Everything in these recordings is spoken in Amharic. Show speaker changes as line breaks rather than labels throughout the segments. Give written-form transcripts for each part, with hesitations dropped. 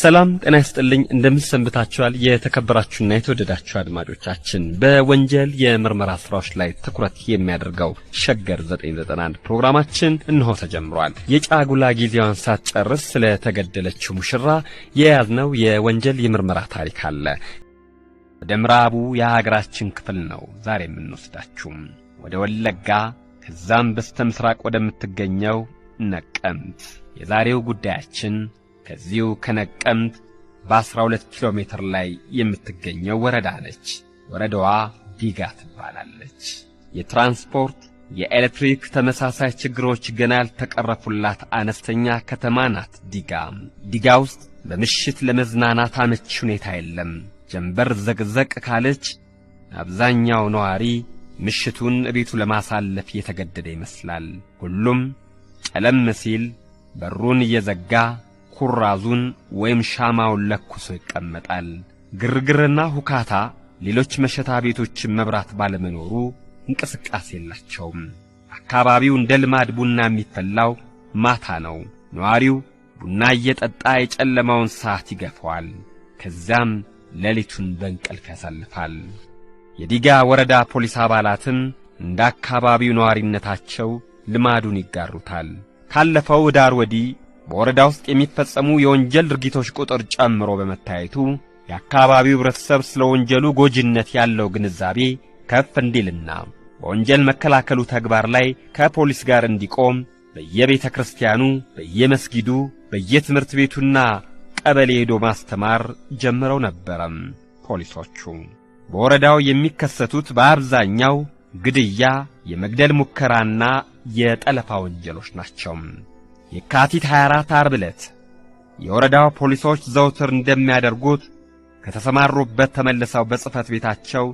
ሰላም ጤና ይስጥልኝ እንደምትሰንብታችኋል የተከበራችሁና የተወደዳችሁ አድማጮቻችን በወንጀል የምርመራ ስራዎች ላይ ትኩረት የሚያደርገው ሸገር 991 ፕሮግራማችን እንሆ ተጀምሯል። የጫጉላ ጊዜዋን ሳትጨርስ ስለተገደለችው ሙሽራ የያዝነው የወንጀል የምርመራ ታሪክ አለ። ወደ ምዕራቡ የሀገራችን ክፍል ነው ዛሬ የምንወስዳችሁ፣ ወደ ወለጋ ከዛም በስተምስራቅ ወደምትገኘው ነቀምት። የዛሬው ጉዳያችን ከዚሁ ከነቀምት በ12 ኪሎ ሜትር ላይ የምትገኘው ወረዳ ነች። ወረዳዋ ዲጋ ትባላለች። የትራንስፖርት የኤሌክትሪክ ተመሳሳይ ችግሮች ገና ያልተቀረፉላት አነስተኛ ከተማ ናት ዲጋ ውስጥ በምሽት ለመዝናናት አመቺ ሁኔታ የለም። ጀንበር ዘቅዘቅ ካለች አብዛኛው ነዋሪ ምሽቱን እቤቱ ለማሳለፍ የተገደደ ይመስላል። ሁሉም ጨለም ሲል በሩን እየዘጋ ኩራዙን ወይም ሻማውን ለኩሶ ይቀመጣል። ግርግርና ሁካታ ሌሎች መሸታ ቤቶችን መብራት ባለመኖሩ እንቅስቃሴ የላቸውም። አካባቢው እንደ ልማድ ቡና የሚፈላው ማታ ነው። ነዋሪው ቡና እየጠጣ የጨለማውን ሰዓት ይገፋዋል። ከዚያም ሌሊቱን በእንቅልፍ ያሳልፋል። የዲጋ ወረዳ ፖሊስ አባላትም እንደ አካባቢው ነዋሪነታቸው ልማዱን ይጋሩታል። ካለፈው ዳር ወዲህ በወረዳ ውስጥ የሚፈጸሙ የወንጀል ድርጊቶች ቁጥር ጨምሮ በመታየቱ የአካባቢው ህብረተሰብ ስለ ወንጀሉ ጎጂነት ያለው ግንዛቤ ከፍ እንዲልና በወንጀል መከላከሉ ተግባር ላይ ከፖሊስ ጋር እንዲቆም በየቤተ ክርስቲያኑ፣ በየመስጊዱ፣ በየትምህርት ቤቱና ቀበሌ ሄዶ ማስተማር ጀምረው ነበረም። ፖሊሶቹ በወረዳው የሚከሰቱት በአብዛኛው ግድያ፣ የመግደል ሙከራና የጠለፋ ወንጀሎች ናቸው። የካቲት 24 ዓርብ ዕለት የወረዳው ፖሊሶች ዘውትር እንደሚያደርጉት ከተሰማሩበት ተመልሰው በጽሕፈት ቤታቸው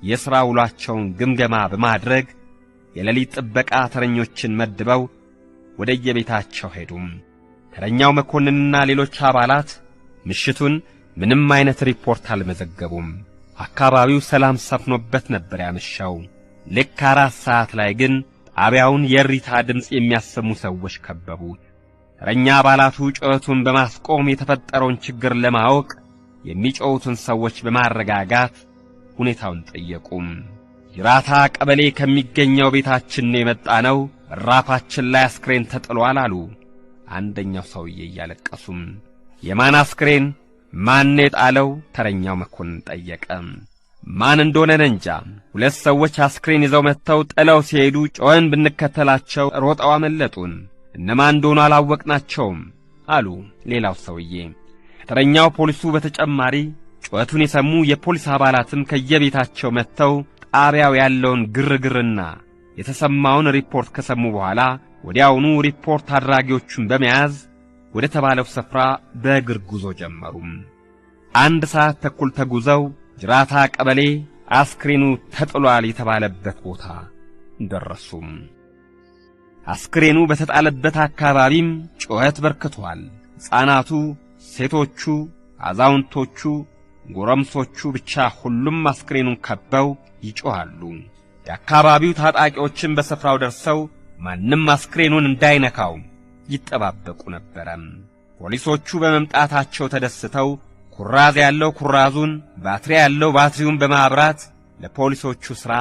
የሥራ ውሏቸውን ግምገማ በማድረግ የሌሊት ጥበቃ ተረኞችን መድበው ወደየቤታቸው ሄዱም። ተረኛው መኮንንና ሌሎች አባላት ምሽቱን ምንም አይነት ሪፖርት አልመዘገቡም። አካባቢው ሰላም ሰፍኖበት ነበር ያመሻው። ልክ 4 ሰዓት ላይ ግን ጣቢያውን የእሪታ ድምፅ የሚያሰሙ ሰዎች ከበቡት። ተረኛ አባላቱ ጩኸቱን በማስቆም የተፈጠረውን ችግር ለማወቅ የሚጮሁትን ሰዎች በማረጋጋት ሁኔታውን ጠየቁም። ጅራታ ቀበሌ ከሚገኘው ቤታችን የመጣነው በራፋችን ላይ አስክሬን ተጥሏል አሉ አንደኛው ሰውዬ እያለቀሱም። የማን አስክሬን? ማን የጣለው? ተረኛው መኮንን ጠየቀ። ማን እንደሆነ እንጃ። 2 ሰዎች አስክሬን ይዘው መጥተው ጥለው ሲሄዱ ጮኸን ብንከተላቸው ሮጠው አመለጡን። እነማን እንደሆኑ አላወቅናቸውም አሉ ሌላው ሰውዬ። ከተረኛው ፖሊሱ በተጨማሪ ጩኸቱን የሰሙ የፖሊስ አባላትም ከየቤታቸው መጥተው ጣቢያው ያለውን ግርግርና የተሰማውን ሪፖርት ከሰሙ በኋላ ወዲያውኑ ሪፖርት አድራጊዎቹን በመያዝ ወደ ተባለው ስፍራ በእግር ጉዞ ጀመሩ። 1 ሰዓት ተኩል ተጉዘው ጅራታ ቀበሌ አስክሬኑ ተጥሏል የተባለበት ቦታ ደረሱ። አስክሬኑ በተጣለበት አካባቢም ጩኸት በርክቷል። ሕፃናቱ፣ ሴቶቹ፣ አዛውንቶቹ፣ ጎረምሶቹ ብቻ ሁሉም አስክሬኑን ከበው ይጮኻሉ። የአካባቢው ታጣቂዎችም በስፍራው ደርሰው ማንም አስክሬኑን እንዳይነካው ይጠባበቁ ነበረ። ፖሊሶቹ በመምጣታቸው ተደስተው ኩራዝ ያለው ኩራዙን፣ ባትሪ ያለው ባትሪውን በማብራት ለፖሊሶቹ ሥራ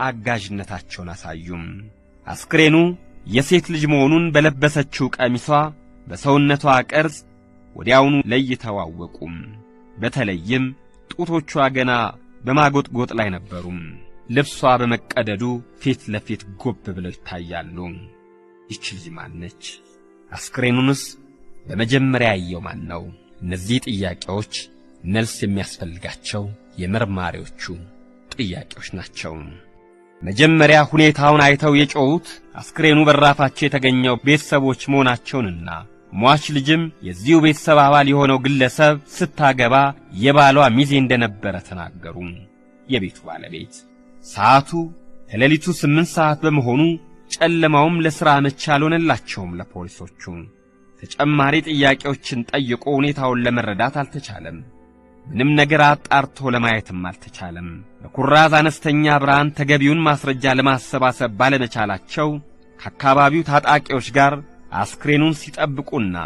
አጋዥነታቸውን አሳዩም። አስክሬኑ የሴት ልጅ መሆኑን በለበሰችው ቀሚሷ፣ በሰውነቷ ቅርጽ ወዲያውኑ ለይተው አወቁም። በተለይም ጡቶቿ ገና በማጎጥጎጥ ላይ ነበሩ። ልብሷ በመቀደዱ ፊት ለፊት ጎብ ብለው ይታያሉ። ይህች ልጅ ማን ነች? አስክሬኑንስ በመጀመሪያ ያየው ማን ነው? እነዚህ ጥያቄዎች መልስ የሚያስፈልጋቸው የመርማሪዎቹ ጥያቄዎች ናቸው። መጀመሪያ ሁኔታውን አይተው የጮሁት አስክሬኑ በራፋቸው የተገኘው ቤተሰቦች መሆናቸውንና ሟች ልጅም የዚሁ ቤተሰብ አባል የሆነው ግለሰብ ስታገባ የባሏ ሚዜ እንደነበረ ተናገሩ። የቤቱ ባለቤት ሰዓቱ ከሌሊቱ 8 ሰዓት በመሆኑ ጨለማውም ለሥራ አመቺ አልሆነላቸውም። ለፖሊሶቹ ተጨማሪ ጥያቄዎችን ጠይቆ ሁኔታውን ለመረዳት አልተቻለም። ምንም ነገር አጣርቶ ለማየትም አልተቻለም። በኩራዝ አነስተኛ ብርሃን ተገቢውን ማስረጃ ለማሰባሰብ ባለመቻላቸው ከአካባቢው ታጣቂዎች ጋር አስክሬኑን ሲጠብቁና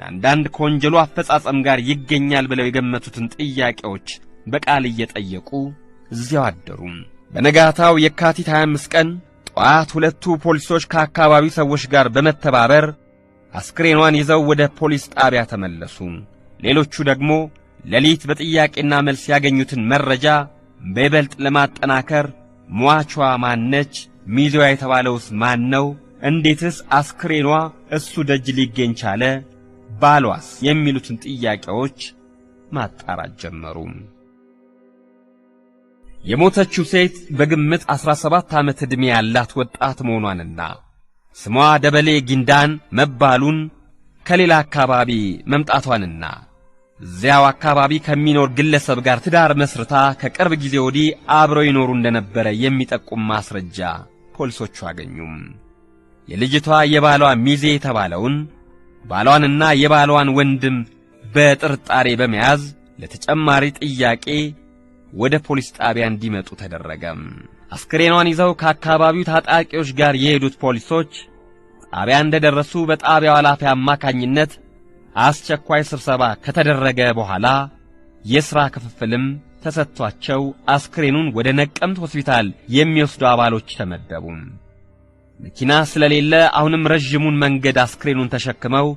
አንዳንድ ከወንጀሉ አፈጻጸም ጋር ይገኛል ብለው የገመቱትን ጥያቄዎች በቃል እየጠየቁ እዚያው አደሩ። በነጋታው የካቲት 25 ቀን ጠዋት ሁለቱ ፖሊሶች ከአካባቢው ሰዎች ጋር በመተባበር አስክሬኗን ይዘው ወደ ፖሊስ ጣቢያ ተመለሱ። ሌሎቹ ደግሞ ሌሊት በጥያቄና መልስ ያገኙትን መረጃ በይበልጥ ለማጠናከር ሟቿ ማነች? ሚዜዋ የተባለውስ ማን ነው? እንዴትስ አስክሬኗ እሱ ደጅ ሊገኝ ቻለ? ባሏስ? የሚሉትን ጥያቄዎች ማጣራት ጀመሩ። የሞተችው ሴት በግምት 17 ዓመት ዕድሜ ያላት ወጣት መሆኗንና ስሟ ደበሌ ጊንዳን መባሉን ከሌላ አካባቢ መምጣቷንና እዚያው አካባቢ ከሚኖር ግለሰብ ጋር ትዳር መስርታ ከቅርብ ጊዜ ወዲህ አብረው ይኖሩ እንደነበረ የሚጠቁም ማስረጃ ፖሊሶቹ አገኙም። የልጅቷ የባሏ ሚዜ የተባለውን ባሏንና የባሏን ወንድም በጥርጣሬ በመያዝ ለተጨማሪ ጥያቄ ወደ ፖሊስ ጣቢያ እንዲመጡ ተደረገ። አስክሬኗን ይዘው ከአካባቢው ታጣቂዎች ጋር የሄዱት ፖሊሶች ጣቢያ እንደደረሱ በጣቢያው ኃላፊ አማካኝነት አስቸኳይ ስብሰባ ከተደረገ በኋላ የሥራ ክፍፍልም ተሰጥቷቸው አስክሬኑን ወደ ነቀምት ሆስፒታል የሚወስዱ አባሎች ተመደቡ። መኪና ስለሌለ አሁንም ረጅሙን መንገድ አስክሬኑን ተሸክመው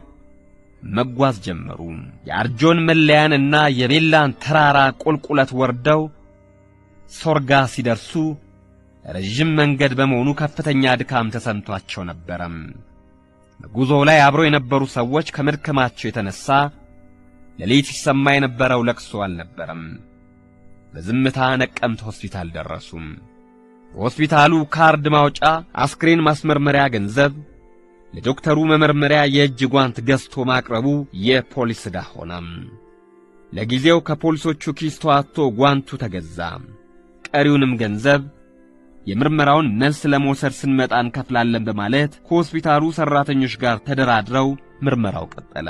መጓዝ ጀመሩ። የአርጆን መለያንና የቤላን ተራራ ቁልቁለት ወርደው ሶርጋ ሲደርሱ ረጅም መንገድ በመሆኑ ከፍተኛ ድካም ተሰምቷቸው ነበረም። በጉዞው ላይ አብረው የነበሩ ሰዎች ከመድከማቸው የተነሳ ሌሊት ሲሰማ የነበረው ለቅሶ አልነበረም። በዝምታ ነቀምት ሆስፒታል ደረሱ። በሆስፒታሉ ካርድ ማውጫ፣ አስክሬን ማስመርመሪያ ገንዘብ፣ ለዶክተሩ መመርመሪያ የእጅ ጓንት ገዝቶ ማቅረቡ የፖሊስ ዕዳ ሆነ። ለጊዜው ከፖሊሶቹ ኪስ ተዋጥቶ ጓንቱ ተገዛ። ቀሪውንም ገንዘብ የምርመራውን መልስ ለመውሰድ ስንመጣ እንከፍላለን በማለት ከሆስፒታሉ ሰራተኞች ጋር ተደራድረው ምርመራው ቀጠለ።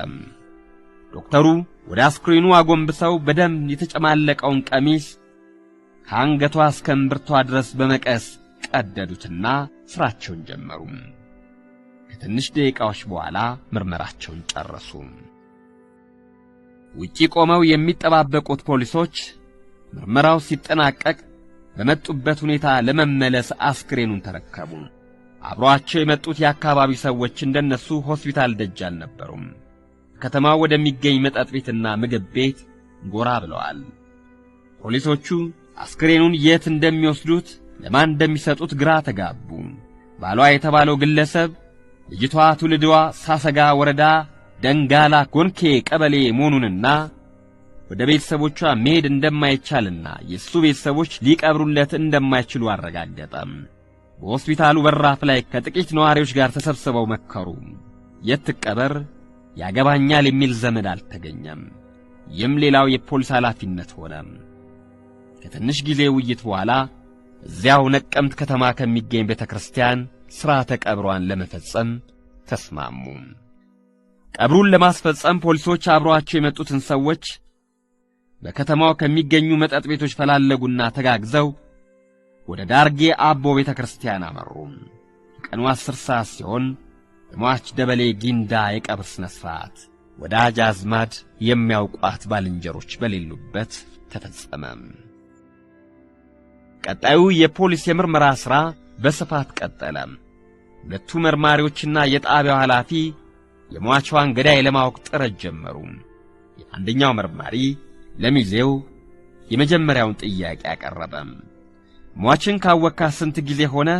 ዶክተሩ ወደ አስክሬኑ አጎንብሰው በደም የተጨማለቀውን ቀሚስ ከአንገቷ እስከ እምብርቷ ድረስ በመቀስ ቀደዱትና ስራቸውን ጀመሩ። ከትንሽ ደቂቃዎች በኋላ ምርመራቸውን ጨረሱ። ውጪ ቆመው የሚጠባበቁት ፖሊሶች ምርመራው ሲጠናቀቅ በመጡበት ሁኔታ ለመመለስ አስክሬኑን ተረከቡ። አብሯቸው የመጡት የአካባቢው ሰዎች እንደነሱ ሆስፒታል ደጅ አልነበሩም። ከተማው ወደሚገኝ መጠጥ ቤትና ምግብ ቤት ጎራ ብለዋል። ፖሊሶቹ አስክሬኑን የት እንደሚወስዱት ለማን እንደሚሰጡት ግራ ተጋቡ። ባሏ የተባለው ግለሰብ ልጅቷ ትውልድዋ ሳሰጋ ወረዳ ደንጋላ ጎንኬ ቀበሌ መሆኑንና ወደ ቤተሰቦቿ መሄድ እንደማይቻልና የሱ ቤተሰቦች ሊቀብሩለት እንደማይችሉ አረጋገጠም። በሆስፒታሉ በራፍ ላይ ከጥቂት ነዋሪዎች ጋር ተሰብስበው መከሩ። የት ትቀበር ያገባኛል የሚል ዘመድ አልተገኘም። ይህም ሌላው የፖሊስ ኃላፊነት ሆነ። ከትንሽ ጊዜ ውይይት በኋላ እዚያው ነቀምት ከተማ ከሚገኝ ቤተክርስቲያን ሥርዓተ ቀብሯን ለመፈጸም ተስማሙ። ቀብሩን ለማስፈጸም ፖሊሶች አብረዋቸው የመጡትን ሰዎች በከተማው ከሚገኙ መጠጥ ቤቶች ፈላለጉና ተጋግዘው ወደ ዳርጌ አቦ ቤተክርስቲያን አመሩ። ቀኑ 10 ሰዓት ሲሆን የሟች ደበሌ ጊንዳ የቀብር ሥነ ሥርዓት ወዳጅ አዝማድ የሚያውቋት ባልንጀሮች በሌሉበት ተፈጸመ። ቀጣዩ የፖሊስ የምርመራ ሥራ በስፋት ቀጠለ። ሁለቱ መርማሪዎችና የጣቢያው ኃላፊ የሟቿን ገዳይ ለማወቅ ጥረት ጀመሩ። የአንደኛው መርማሪ ለሚዜው የመጀመሪያውን ጥያቄ አቀረበ። ሟችን ካወቅካት ስንት ጊዜ ሆነ?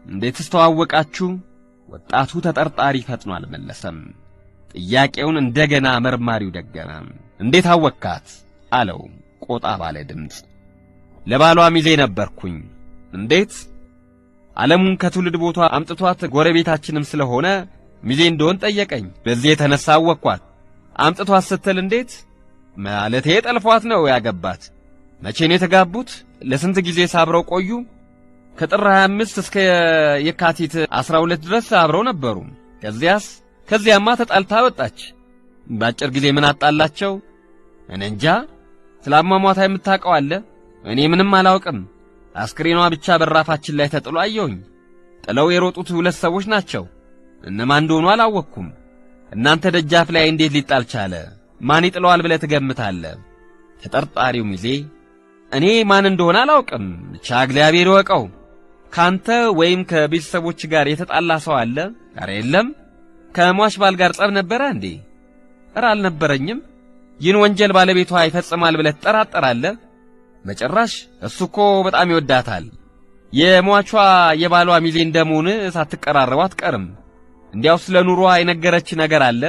እንዴትስ ተዋወቃችሁ? ወጣቱ ተጠርጣሪ ፈጥኖ አልመለሰም። ጥያቄውን እንደገና መርማሪው ደገመ። እንዴት አወቅካት? አለው ቆጣ ባለ ድምፅ። ለባሏ ሚዜ ነበርኩኝ። እንዴት? ዓለሙን ከትውልድ ቦታ አምጥቷት ጎረቤታችንም ስለሆነ ሚዜ እንደሆን ጠየቀኝ። በዚህ የተነሳ አወቅኳት። አምጥቷት ስትል እንዴት? ማለቴ ጠልፏት ነው ያገባት። መቼ ነው የተጋቡት? ለስንት ጊዜ አብረው ቆዩ? ከጥር 25 እስከ የካቲት 12 ድረስ አብረው ነበሩ። ከዚያማ ተጣልታ ወጣች። በአጭር ጊዜ ምን አጣላቸው? እኔ እንጃ። ስላሟሟታ የምታውቀው አለ? እኔ ምንም አላውቅም። አስክሬኗ ብቻ በራፋችን ላይ ተጥሎ አየሁኝ። ጥለው የሮጡት ሁለት ሰዎች ናቸው። እነማን እንደሆኑ አላወቅኩም። እናንተ ደጃፍ ላይ እንዴት ሊጣል ቻለ? ማን ይጥለዋል ብለህ ትገምታለህ? ተጠርጣሪው ሚዜ እኔ ማን እንደሆነ አላውቅም፣ ብቻ እግዚአብሔር ይወቀው። ካንተ ወይም ከቤተሰቦች ጋር የተጣላ ሰው አለ? ኧረ የለም። ከሟች ባል ጋር ጸብ ነበረ እንዴ? ኧረ አልነበረኝም። ይህን ወንጀል ባለቤቷ ይፈጽማል ብለህ ትጠራጠራለህ? በጭራሽ። እሱ እኮ በጣም ይወዳታል። የሟቿ የባሏ ሚዜ እንደመሆን ሳትቀራረቡ አትቀርም። እንዲያው ስለ ኑሮዋ የነገረች ነገር አለ?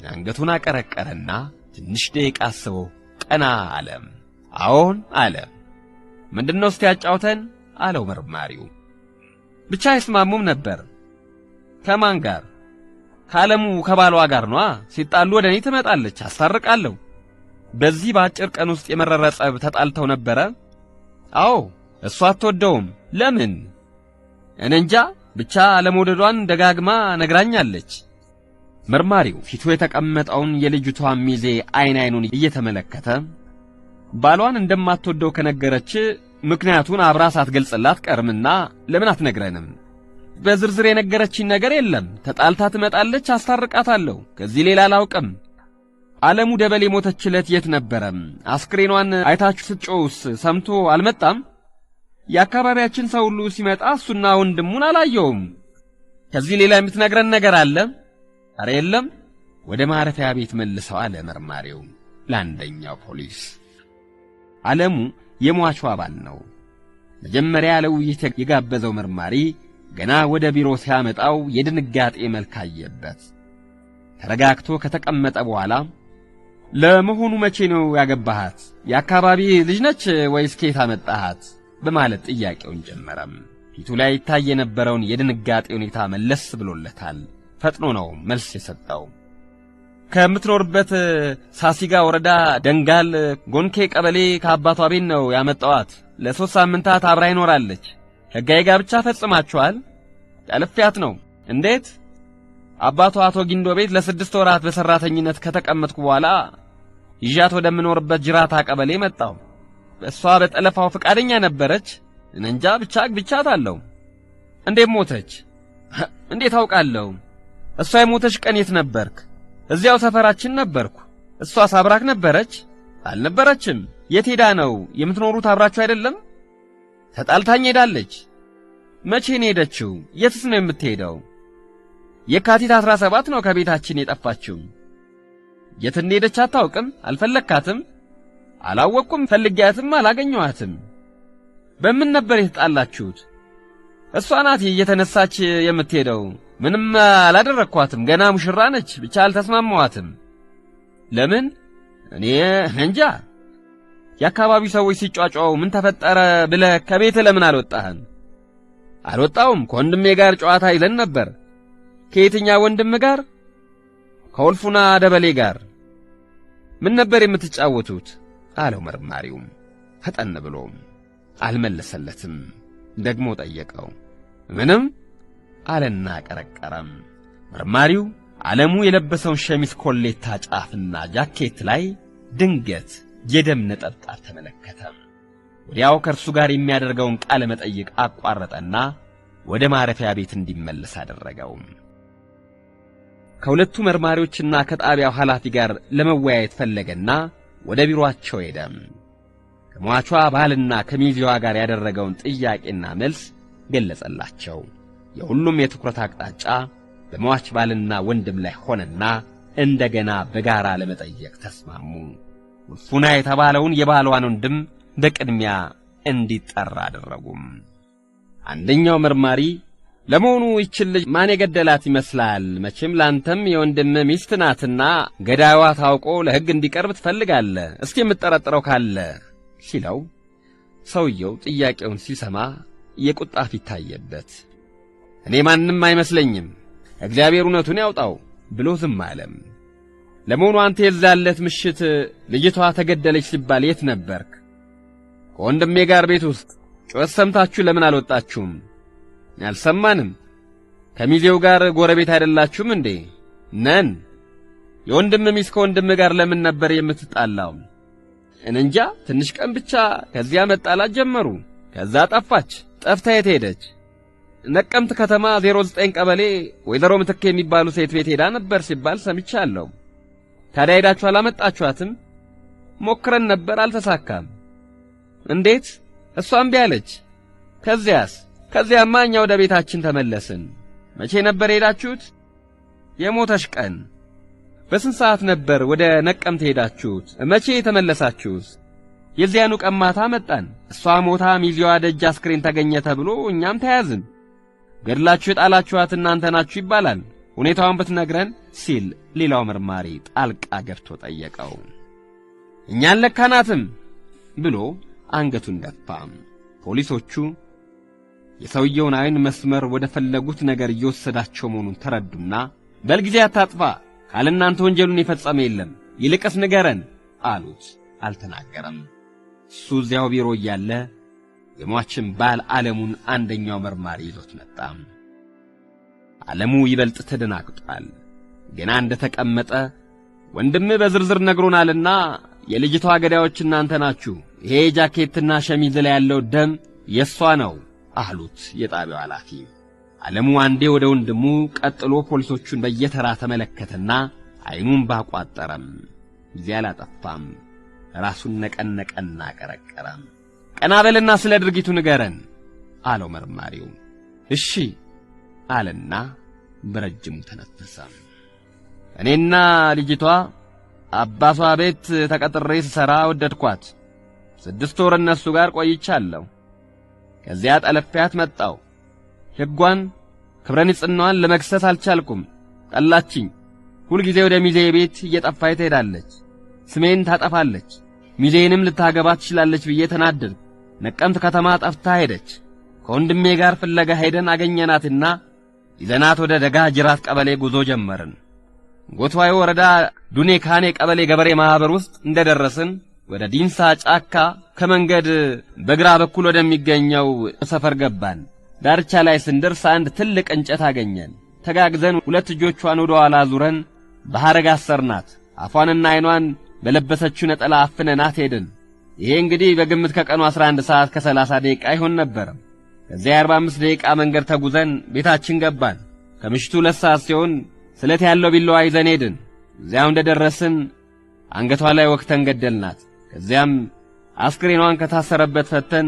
አንገቱን አቀረቀረና ትንሽ ደቂቃ አስቦ ቀና አለ። አዎን አለ። ምንድነው እስቲ ያጫውተን አለው መርማሪው። ብቻ አይስማሙም ነበር። ከማን ጋር? ከዓለሙ ከባሏ ጋር ነዋ። ሲጣሉ ወደ እኔ ትመጣለች፣ አስታርቃለሁ። በዚህ በአጭር ቀን ውስጥ የመረረ ጸብ ተጣልተው ነበረ? አዎ። እሷ አትወደውም። ለምን? እኔ እንጃ፣ ብቻ ለመውደዷን ደጋግማ ነግራኛለች። መርማሪው ፊቱ የተቀመጠውን የልጅቷን ሚዜ አይኑን እየተመለከተ ባሏን እንደማትወደው ከነገረች ምክንያቱን አብራ ሳትገልጽላት ቀርምና ለምን አትነግረንም? በዝርዝር የነገረችኝ ነገር የለም። ተጣልታ ትመጣለች፣ አስታርቃታለሁ። ከዚህ ሌላ አላውቅም። ዓለሙ ደበሌ ሞተችለት የት ነበረ? አስክሬኗን አይታችሁ ስትጮውስ ሰምቶ አልመጣም? የአካባቢያችን ሰው ሁሉ ሲመጣ እሱና ወንድሙን አላየውም። ከዚህ ሌላ የምትነግረን ነገር አለ? ኧረ የለም። ወደ ማረፊያ ቤት መልሰው አለ መርማሪው ለአንደኛው ፖሊስ። ዓለሙ የሟቹ አባል ነው። መጀመሪያ ለውይይት የጋበዘው መርማሪ ገና ወደ ቢሮ ሲያመጣው የድንጋጤ መልክ አየበት። ተረጋግቶ ከተቀመጠ በኋላ ለመሆኑ መቼ ነው ያገባሃት? የአካባቢ ልጅ ነች ወይስ ከየት አመጣሃት? በማለት ጥያቄውን ጀመረም። ፊቱ ላይ ይታይ የነበረውን የድንጋጤ ሁኔታ መለስ ብሎለታል። ፈጥኖ ነው መልስ የሰጠው። ከምትኖርበት ሳሲጋ ወረዳ ደንጋል ጎንኬ ቀበሌ ከአባቷ ቤት ነው ያመጣዋት። ለ3 ሳምንታት አብራ ይኖራለች። ሕጋዊ ጋብቻ ፈጽማችኋል? ጠልፊያት ነው። እንዴት? አባቷ አቶ ጊንዶ ቤት ለ6 ወራት በሰራተኝነት ከተቀመጥኩ በኋላ ይዣት ወደምኖርበት ጅራታ ቀበሌ መጣሁ። እሷ በጠለፋው ፈቃደኛ ነበረች። እንጃ ብቻ አግብቻታለሁ። እንዴት ሞተች? እንዴት አውቃለሁ? እሷ የሞተች ቀን የት ነበርክ? እዚያው ሰፈራችን ነበርኩ። እሷ ሳብራክ ነበረች? አልነበረችም። የት ሄዳ ነው? የምትኖሩት አብራችሁ አይደለም? ተጣልታኝ ሄዳለች። መቼ ነው ሄደችው? የትስ ነው የምትሄደው? የካቲት 17 ነው ከቤታችን የጠፋችው። የት እንደሄደች አታውቅም? አልፈለካትም? አላወቅኩም። ፈልጊያትም አላገኘኋትም። በምን ነበር የተጣላችሁት? እሷ ናት እየተነሳች የምትሄደው። ምንም አላደረኳትም። ገና ሙሽራ ነች። ብቻ አልተስማማዋትም። ለምን? እኔ እንጃ። የአካባቢው ሰዎች ሲጫጫው ምን ተፈጠረ ብለህ ከቤት ለምን አልወጣህም? አልወጣውም። ከወንድሜ ጋር ጨዋታ ይዘን ነበር። ከየትኛው ወንድም ጋር? ከወልፉና ደበሌ ጋር። ምን ነበር የምትጫወቱት? አለው መርማሪው ፈጠን ብሎ። አልመለሰለትም። ደግሞ ጠየቀው። ምንም አለና ቀረቀረም። መርማሪው ዓለሙ የለበሰውን ሸሚዝ ኮሌታ ጫፍና ጃኬት ላይ ድንገት የደም ነጠብጣብ ተመለከተ። ወዲያው ከእርሱ ጋር የሚያደርገውን ቃለ መጠይቅ አቋረጠና ወደ ማረፊያ ቤት እንዲመለስ አደረገው። ከሁለቱ መርማሪዎችና ከጣቢያው ኃላፊ ጋር ለመወያየት ፈለገና ወደ ቢሮአቸው ሄደ። ከሟቿ ባልና ከሚዜዋ ጋር ያደረገውን ጥያቄና መልስ ገለጸላቸው። የሁሉም የትኩረት አቅጣጫ በሟች ባልና ወንድም ላይ ሆነና እንደገና በጋራ ለመጠየቅ ተስማሙ። ውልፉና የተባለውን የባሏን ወንድም በቅድሚያ እንዲጠራ አደረጉም። አንደኛው መርማሪ ለመሆኑ ይህችን ልጅ ማን የገደላት ይመስላል? መቼም ላንተም የወንድም ሚስት ናትና ገዳይዋ ታውቆ ለሕግ እንዲቀርብ ትፈልጋለህ። እስኪ የምትጠረጥረው ካለ ሲለው ሰውየው ጥያቄውን ሲሰማ የቁጣ ፊት ታየበት። እኔ ማንንም አይመስለኝም፣ እግዚአብሔር እውነቱን ያውጣው ብሎ ዝም አለም። ለመሆኑ አንተ የዛለት ምሽት ልጅቷ ተገደለች ሲባል የት ነበርክ? ከወንድሜ ጋር ቤት ውስጥ። ጩኸት ሰምታችሁ ለምን አልወጣችሁም? አልሰማንም። ከሚዜው ጋር ጎረቤት አይደላችሁም እንዴ? ነን። የወንድም ሚስት ከወንድም ጋር ለምን ነበር የምትጣላው? እንጃ፣ ትንሽ ቀን ብቻ። ከዚያ መጣላት ጀመሩ። ከዛ ጠፋች። ጠፍታ የት ሄደች? ነቀምት ከተማ 09 ቀበሌ ወይዘሮ ምትክ የሚባሉ ሴት ቤት ሄዳ ነበር ሲባል ሰምቻለሁ። ታዲያ ሄዳችሁ አላመጣችኋትም? ሞክረን ነበር አልተሳካም። እንዴት? እሷ እምቢ አለች። ከዚያማ እኛ ወደ ቤታችን ተመለስን። መቼ ነበር ሄዳችሁት? የሞተሽ ቀን። በስንት ሰዓት ነበር ወደ ነቀምት ሄዳችሁት? መቼ ተመለሳችሁስ? የዚያኑ ቀን ማታ መጣን። እሷ ሞታ ሚዜዋ ደጅ አስክሬን ተገኘ ተብሎ እኛም ተያዝን። ገድላችሁ የጣላችኋት እናንተ ናችሁ ይባላል። ሁኔታውን ብትነግረን ሲል ሌላው መርማሪ ጣልቃ ገብቶ ጠየቀው። እኛን ለካናትም ብሎ አንገቱን ደፋ። ፖሊሶቹ የሰውየውን አይን መስመር ወደ ፈለጉት ነገር እየወሰዳቸው መሆኑን ተረዱና በልጊዜ አታጥፋ ካልናንተ ወንጀሉን የፈጸመ የለም ይልቅስ ንገረን አሉት። አልተናገረም። እሱ እዚያው ቢሮ እያለ የሟችን ባል ዓለሙን አንደኛው መርማሪ ይዞት መጣ። ዓለሙ ይበልጥ ተደናግጧል። ገና እንደተቀመጠ ወንድም በዝርዝር ነግሮናልና የልጅቷ ገዳዮች እናንተ ናችሁ፣ ይሄ ጃኬትና ሸሚዝ ላይ ያለው ደም የሷ ነው አሉት የጣቢያው ኃላፊ። ዓለሙ አንዴ ወደ ወንድሙ ቀጥሎ ፖሊሶቹን በየተራ ተመለከተና አይኑን ባቋጠረም ጊዜ አላጠፋም። ራሱን ነቀነቀና ቀረቀረ። ቀና በልና ስለ ድርጊቱ ንገረን አለው መርማሪው። እሺ አለና በረጅሙ ተነፈሰ። እኔና ልጅቷ አባቷ ቤት ተቀጥሬ ስሰራ ወደድኳት። 6 ወር እነሱ ጋር ቆይቻለሁ። ከዚያ ጠለፊያት መጣው። ሕጓን ክብረ ንጽሕናዋን ለመክሰስ አልቻልኩም። ጠላችኝ። ሁልጊዜ ወደ ሚዜ ቤት እየጠፋች ትሄዳለች። ስሜን ታጠፋለች። ሚዜንም ልታገባ ትችላለች ብዬ ተናደድኩ። ነቀምት ከተማ ጠፍታ ሄደች። ከወንድሜ ጋር ፍለጋ ሄደን አገኘናትና ይዘናት ወደ ደጋ ጅራት ቀበሌ ጉዞ ጀመርን። ጎትዋይ ወረዳ ዱኔ ካኔ ቀበሌ ገበሬ ማህበር ውስጥ እንደደረስን ወደ ዲንሳ ጫካ ከመንገድ በግራ በኩል ወደሚገኘው ሰፈር ገባን። ዳርቻ ላይ ስንደርስ አንድ ትልቅ እንጨት አገኘን። ተጋግዘን 2 እጆቿን ወደ ኋላ ዙረን በሐረግ አሰርናት። አፏንና አይኗን በለበሰችው ነጠላ አፍነናት ሄድን። ይሄ እንግዲህ በግምት ከቀኑ 11 ሰዓት ከ30 ደቂቃ ይሆን ነበር። ከዚያ 45 ደቂቃ መንገድ ተጉዘን ቤታችን ገባን። ከምሽቱ 2 ሰዓት ሲሆን ስለት ያለው ቢላዋ ይዘን ሄድን። እዚያው እንደደረስን አንገቷ ላይ ወቅተን ገደልናት። ከዚያም አስክሬኗን ከታሰረበት ፈተን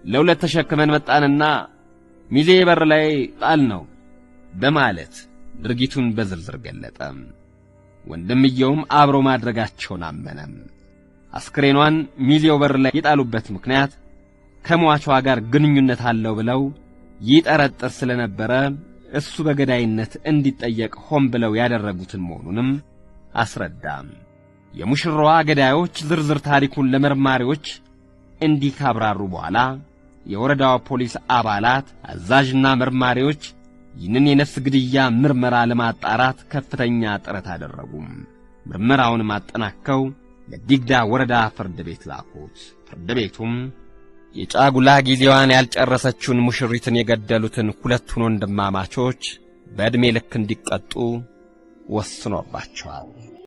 ለሁለት ተሸክመን መጣንና ሚዜ በር ላይ ጣልነው በማለት ድርጊቱን በዝርዝር ገለጠ። ወንድምየውም አብሮ ማድረጋቸውን አመነም። አስክሬኗን ሚዜው በር ላይ የጣሉበት ምክንያት ከሟቿ ጋር ግንኙነት አለው ብለው ይጠረጥር ስለነበረ እሱ በገዳይነት እንዲጠየቅ ሆን ብለው ያደረጉትን መሆኑንም አስረዳም። የሙሽራዋ ገዳዮች ዝርዝር ታሪኩን ለመርማሪዎች እንዲህ ካብራሩ በኋላ የወረዳው ፖሊስ አባላት አዛዥና መርማሪዎች ይህንን የነፍስ ግድያ ምርመራ ለማጣራት ከፍተኛ ጥረት አደረጉ። ምርመራውን ማጠናከው ለዲግዳ ወረዳ ፍርድ ቤት ላኩት። ፍርድ ቤቱም የጫጉላ ጊዜዋን ያልጨረሰችውን ሙሽሪትን የገደሉትን 2 ወንድማማቾች በዕድሜ ልክ እንዲቀጡ ወስኖባቸዋል።